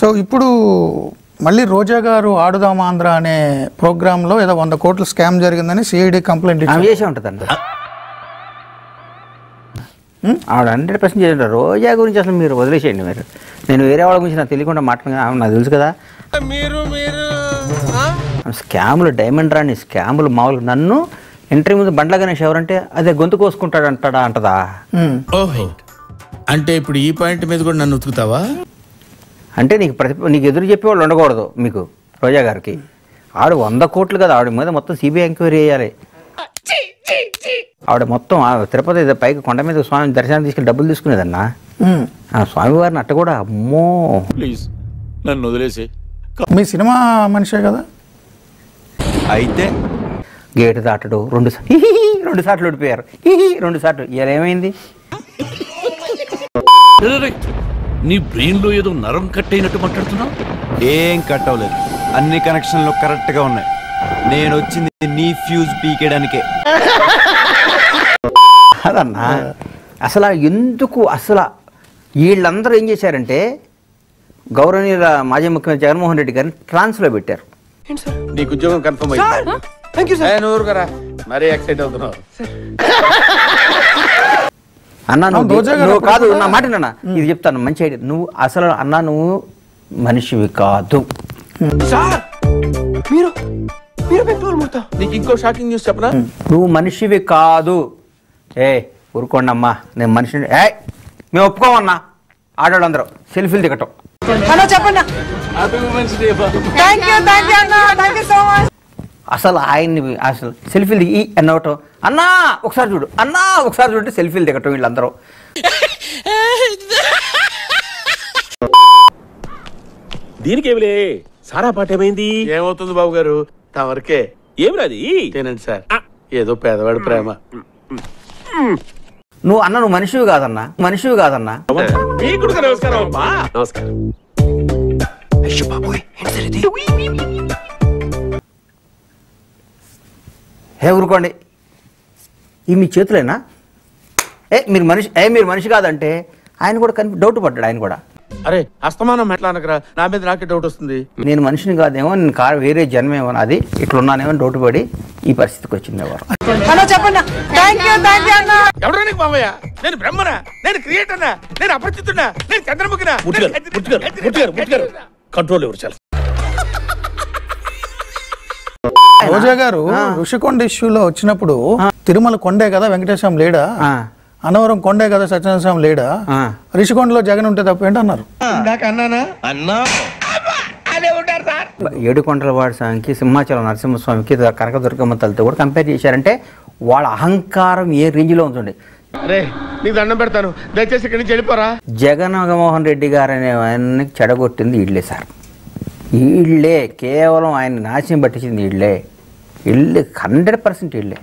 So ఇప్పుడు మళ్ళీ రోజా గారు ఆడుదాం ఆంధ్ర అనే ప్రోగ్రాంలో ఏదో 100 కోట్ల స్కామ్ జరిగిందని సిఐడి కంప్లైంట్ చేసే ఉంటుందండి. ఆవిడ 100% చేయండి. రోజా గురించి అసలు మీరు వదిలేసేయండి. మీరు నేను వేరే వాళ్ళ గురించి నాకు తెలియకుండా మాట్లాడుతున్నా, నాకు తెలుసు కదా. స్కాములు, డైమండ్ రాని స్కాములు మామూలుగా. నన్ను ఎంట్రీ ముందు బండ్ల గణేష్ ఎవరంటే అదే గొంతు కోసుకుంటాడు అంటదా. అంటే ఇప్పుడు ఈ పాయింట్ మీద కూడా నన్ను ఉతుకుతావా? అంటే నీకు ఎదురు చెప్పేవాళ్ళు ఉండకూడదు మీకు. రోజా గారికి ఆవిడ 100 కోట్లు కదా, ఆవిడ మీద మొత్తం సిబిఐ ఎంక్వైరీ చేయాలి. ఆవిడ మొత్తం తిరుపతి పైకి కొండ మీద స్వామి దర్శనం తీసుకెళ్ళి డబ్బులు తీసుకునేదన్నా. స్వామివారిని అట్ట కూడా. అమ్మో ప్లీజ్ నన్ను వదిలేసి. మీ సినిమా మనిషే కదా అయితే గేటు దాటడు 2 సార్లు ఓడిపోయారు. 2 సార్లు. ఇలా ఏమైంది? నీ బ్రెయిన్ లో ఏదో నరం కట్టయినట్టు మాట్లాడుతున్నావు. ఏం కట్ అవ్వలేదు, అన్ని కనెక్షన్లు కరెక్ట్ గా ఉన్నాయి. నేను వచ్చింది నీ ఫ్యూజ్ పీకేయడానికే. అదన్నా అసలు ఎందుకు అసలు వీళ్ళందరూ ఏం చేశారంటే గౌరవనీయుల మాజీ ముఖ్యమంత్రి జగన్మోహన్ రెడ్డి గారిని ట్రాన్స్లో పెట్టారు. నీకు ఉద్యోగం కన్ఫర్మ్ అయ్యింది. మరీ ఎక్సైట్ అవుతున్నావు అన్నా. నువ్వు కాదు, నా మాట నాన్న, ఇది చెప్తాను మంచి ఐడియా. నువ్వు అసలు అన్నా నువ్వు మనిషివి కాదు. నీకు ఇంకో షాకింగ్ న్యూస్ చెప్పనా? నువ్వు మనిషివి కాదు. ఊరుకోండి అమ్మా, నేను మనిషిని. మేము ఒప్పుకోమన్నా. ఆడవాళ్ళందరూ సెల్ఫీలు దిగటం. అసలు ఆయన్ని అసలు సెల్ఫీలు దిగి అన్నవటం. అన్నా ఒకసారి చూడు, అన్నా ఒకసారి చూడంటే సెల్ఫీలు దిగటం వీళ్ళందరూ. దీనికి ఏమిలే, సారా పాట ఏమైంది? ఏమవుతుంది బాబు గారు, తమరికే ఏమి రాది తినండి సార్. ఏదో పేదవాడి ప్రేమ. నువ్వు మనిషివి కాదన్నా, మనిషివి కాదన్నా. మీకు నమస్కారం అమ్మా. నమస్కారం. ఊరుకోండి, ఈ మీ చేతులేనా? మీరు మనిషి కాదంటే ఆయన కూడా డౌట్ పడ్డాడు. ఆయన కూడా అరే అస్తమానం ఎట్లా అనకరా, నా మీద నాకే డౌట్ వస్తుంది. నేను మనిషిని కాదేమో, నేను వేరే జన్మేమో, అది ఇట్లున్నానేమో డౌట్ పడి ఈ పరిస్థితికి వచ్చింది. ఎవరు ఎవడానికి బాబయ్య? నేను బ్రహ్మనా, నేను క్రియేటర్నా, నేను అపరిచితున్నా, నేను చంద్రముఖినా? కంట్రోల్ ఎవరు? చాలా రోజా గారు ఋషికొండ ఇష్యూలో వచ్చినప్పుడు తిరుమల కొండే కదా వెంకటేశ్వరం లేడా, అనవరం కొండే కదా సత్యనారాయణ స్వామి లేడా, ఋషికొండలో జగన్ ఉంటే తప్పేంటి అన్నారు. ఏడుకొండలవాడి స్వామికి, సింహాచలం నరసింహస్వామికి, కనకదుర్గమ్మ తల్లితో కూడా కంపేర్ చేశారంటే వాళ్ళ అహంకారం ఏ రేంజ్లో ఉంటుంది. నీకు దండం పెడతాను, దయచేసి ఇక్కడి నుంచి వెళ్ళిపోరా. జగన్మోహన్ రెడ్డి గారు అనే ఆయన్ని చెడగొట్టింది వీళ్ళే సార్. వీళ్ళే కేవలం ఆయన నాశనం పట్టించింది వీళ్ళే. 100% వీళ్ళే.